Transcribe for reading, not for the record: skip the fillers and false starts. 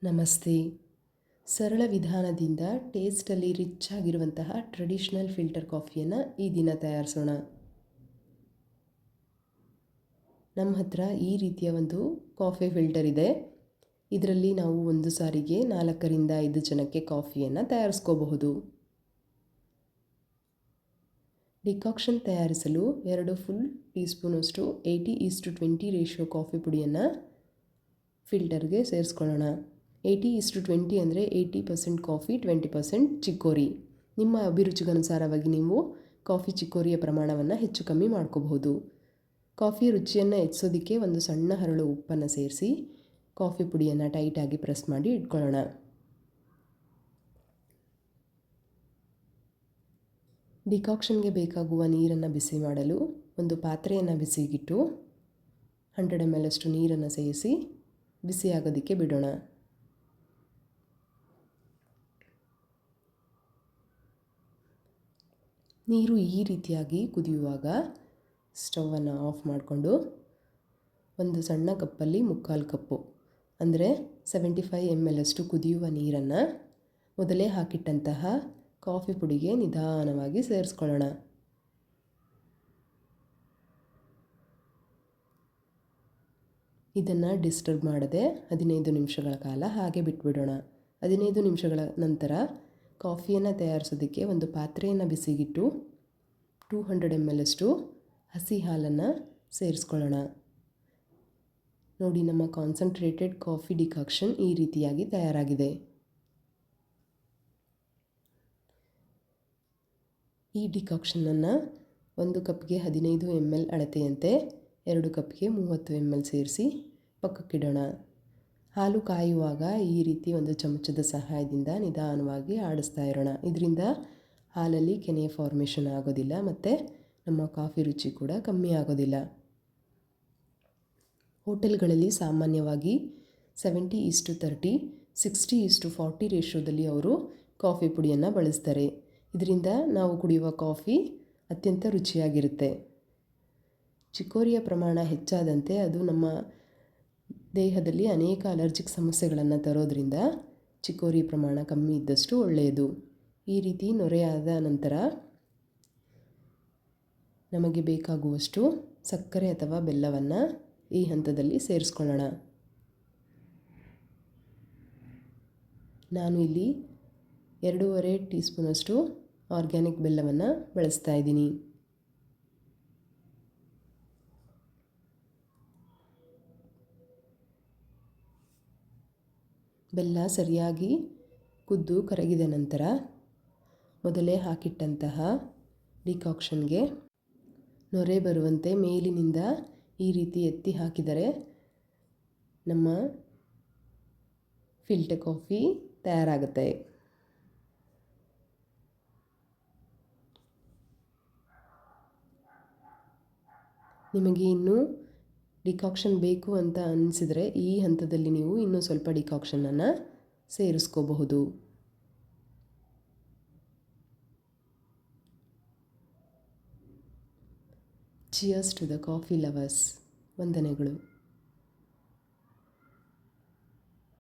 ನಮಸ್ತೆ. ಸರಳ ವಿಧಾನದಿಂದ ಟೇಸ್ಟಲ್ಲಿ ರಿಚ್ ಆಗಿರುವಂತಹ ಟ್ರೆಡಿಷನಲ್ ಫಿಲ್ಟರ್ ಕಾಫಿಯನ್ನು ಈ ದಿನ ತಯಾರಿಸೋಣ. ನಮ್ಮ ಹತ್ರ ಈ ರೀತಿಯ ಒಂದು ಕಾಫಿ ಫಿಲ್ಟರ್ ಇದೆ. ಇದರಲ್ಲಿ ನಾವು ಒಂದು ಸಾರಿಗೆ 4ರಿಂದ 5 ಜನಕ್ಕೆ ಕಾಫಿಯನ್ನು ತಯಾರಿಸ್ಕೋಬಹುದು. ಡಿಕಾಕ್ಷನ್ ತಯಾರಿಸಲು 2 ಫುಲ್ ಟೀ ಸ್ಪೂನಷ್ಟು 80:20 ರೇಷಿಯೋ ಕಾಫಿ ಪುಡಿಯನ್ನು ಫಿಲ್ಟರ್ಗೆ ಸೇರಿಸ್ಕೊಳ್ಳೋಣ. 80:20 ಅಂದರೆ 80% ಕಾಫಿ, 20% ಚಿಕ್ಕೋರಿ. ನಿಮ್ಮ ಅಭಿರುಚಿಗನುಸಾರವಾಗಿ ನೀವು ಕಾಫಿ ಚಿಕ್ಕೋರಿಯ ಪ್ರಮಾಣವನ್ನು ಹೆಚ್ಚು ಕಮ್ಮಿ ಮಾಡ್ಕೋಬಹುದು. ಕಾಫಿ ರುಚಿಯನ್ನು ಹೆಚ್ಚಿಸೋದಕ್ಕೆ ಒಂದು ಸಣ್ಣ ಹರಳು ಉಪ್ಪನ್ನು ಸೇರಿಸಿ ಕಾಫಿ ಪುಡಿಯನ್ನು ಟೈಟಾಗಿ ಪ್ರೆಸ್ ಮಾಡಿ ಇಟ್ಕೊಳ್ಳೋಣ. ಡಿಕಾಕ್ಷನ್ಗೆ ಬೇಕಾಗುವ ನೀರನ್ನು ಬಿಸಿ ಮಾಡಲು ಒಂದು ಪಾತ್ರೆಯನ್ನು ಬಿಸಿಗಿಟ್ಟು 100 ml ಅಷ್ಟು ನೀರನ್ನು ಸೇರಿಸಿ ಬಿಸಿಯಾಗೋದಕ್ಕೆ ಬಿಡೋಣ. ನೀರು ಈ ರೀತಿಯಾಗಿ ಕುದಿಯುವಾಗ ಸ್ಟವನ್ನು ಆಫ್ ಮಾಡಿಕೊಂಡು ಒಂದು ಸಣ್ಣ ಕಪ್ಪಲ್ಲಿ 3/4 ಕಪ್ಪು ಅಂದರೆ 75 ml ಅಷ್ಟು ಕುದಿಯುವ ನೀರನ್ನು ಮೊದಲೇ ಹಾಕಿಟ್ಟಂತಹ ಕಾಫಿ ಪುಡಿಗೆ ನಿಧಾನವಾಗಿ ಸೇರಿಸ್ಕೊಳ್ಳೋಣ. ಇದನ್ನು ಡಿಸ್ಟರ್ಬ್ ಮಾಡದೆ 15 ನಿಮಿಷಗಳ ಕಾಲ ಹಾಗೆ ಬಿಟ್ಬಿಡೋಣ. 15 ನಿಮಿಷಗಳ ನಂತರ ಕಾಫಿಯನ್ನು ತಯಾರಿಸೋದಕ್ಕೆ ಒಂದು ಪಾತ್ರೆಯನ್ನು ಬಿಸಿಗಿಟ್ಟು 200 ml ಅಷ್ಟು ಹಸಿ ಹಾಲನ್ನು ಸೇರಿಸ್ಕೊಳ್ಳೋಣ. ನೋಡಿ, ನಮ್ಮ ಕಾನ್ಸಂಟ್ರೇಟೆಡ್ ಕಾಫಿ ಡಿಕಾಕ್ಷನ್ ಈ ರೀತಿಯಾಗಿ ತಯಾರಾಗಿದೆ. ಈ ಡಿಕಾಕ್ಷನನ್ನು 1 ಕಪ್ಗೆ 15 ml ಅಳತೆಯಂತೆ 2 ಕಪ್ಗೆ 30 ml ಸೇರಿಸಿ ಪಕ್ಕಕ್ಕಿಡೋಣ. ಹಾಲು ಕಾಯುವಾಗ ಈ ರೀತಿ ಒಂದು ಚಮಚದ ಸಹಾಯದಿಂದ ನಿಧಾನವಾಗಿ ಆಡಿಸ್ತಾ ಇರೋಣ. ಇದರಿಂದ ಹಾಲಲ್ಲಿ ಕೆನೆ ಫಾರ್ಮೇಷನ್ ಆಗೋದಿಲ್ಲ ಮತ್ತು ನಮ್ಮ ಕಾಫಿ ರುಚಿ ಕೂಡ ಕಮ್ಮಿ ಆಗೋದಿಲ್ಲ. ಹೋಟೆಲ್ಗಳಲ್ಲಿ ಸಾಮಾನ್ಯವಾಗಿ 70:30, 60:40 ರೇಷಿಯೋದಲ್ಲಿ ಅವರು ಕಾಫಿ ಪುಡಿಯನ್ನು ಬಳಸ್ತಾರೆ. ಇದರಿಂದ ನಾವು ಕುಡಿಯುವ ಕಾಫಿ ಅತ್ಯಂತ ರುಚಿಯಾಗಿರುತ್ತೆ. ಚಿಕ್ಕೋರಿಯ ಪ್ರಮಾಣ ಹೆಚ್ಚಾದಂತೆ ಅದು ನಮ್ಮ ದೇಹದಲ್ಲಿ ಅನೇಕ ಅಲರ್ಜಿಕ್ ಸಮಸ್ಯೆಗಳನ್ನು ತರೋದ್ರಿಂದ ಚಿಕ್ಕೋರಿ ಪ್ರಮಾಣ ಕಮ್ಮಿ ಇದ್ದಷ್ಟು ಒಳ್ಳೆಯದು. ಈ ರೀತಿ ನೊರೆಯಾದ ನಂತರ ನಮಗೆ ಬೇಕಾಗುವಷ್ಟು ಸಕ್ಕರೆ ಅಥವಾ ಬೆಲ್ಲವನ್ನು ಈ ಹಂತದಲ್ಲಿ ಸೇರಿಸ್ಕೊಳ್ಳೋಣ. ನಾನು ಇಲ್ಲಿ 2.5 ಟೀ ಸ್ಪೂನಷ್ಟು ಆರ್ಗ್ಯಾನಿಕ್ ಬೆಲ್ಲವನ್ನು ಬಳಸ್ತಾ ಇದ್ದೀನಿ. ಬೆಲ್ಲ ಸರಿಯಾಗಿ ಕುದ್ದು ಕರಗಿದ ನಂತರ ಮೊದಲೇ ಹಾಕಿಟ್ಟಂತಹ ಡಿಕಾಕ್ಷನ್ಗೆ ನೊರೆ ಬರುವಂತೆ ಮೇಲಿನಿಂದ ಈ ರೀತಿ ಎತ್ತಿ ಹಾಕಿದರೆ ನಮ್ಮ ಫಿಲ್ಟರ್ ಕಾಫಿ ತಯಾರಾಗುತ್ತೆ. ನಿಮಗೆ ಇನ್ನೂ ಡಿಕಾಕ್ಷನ್ ಬೇಕು ಅಂತ ಅನಿಸಿದರೆ ಈ ಹಂತದಲ್ಲಿ ನೀವು ಇನ್ನೂ ಸ್ವಲ್ಪ ಡಿಕಾಕ್ಷನನ್ನು ಸೇರಿಸ್ಕೋಬಹುದು. Cheers to the coffee lovers. ವಂದನೆಗಳು.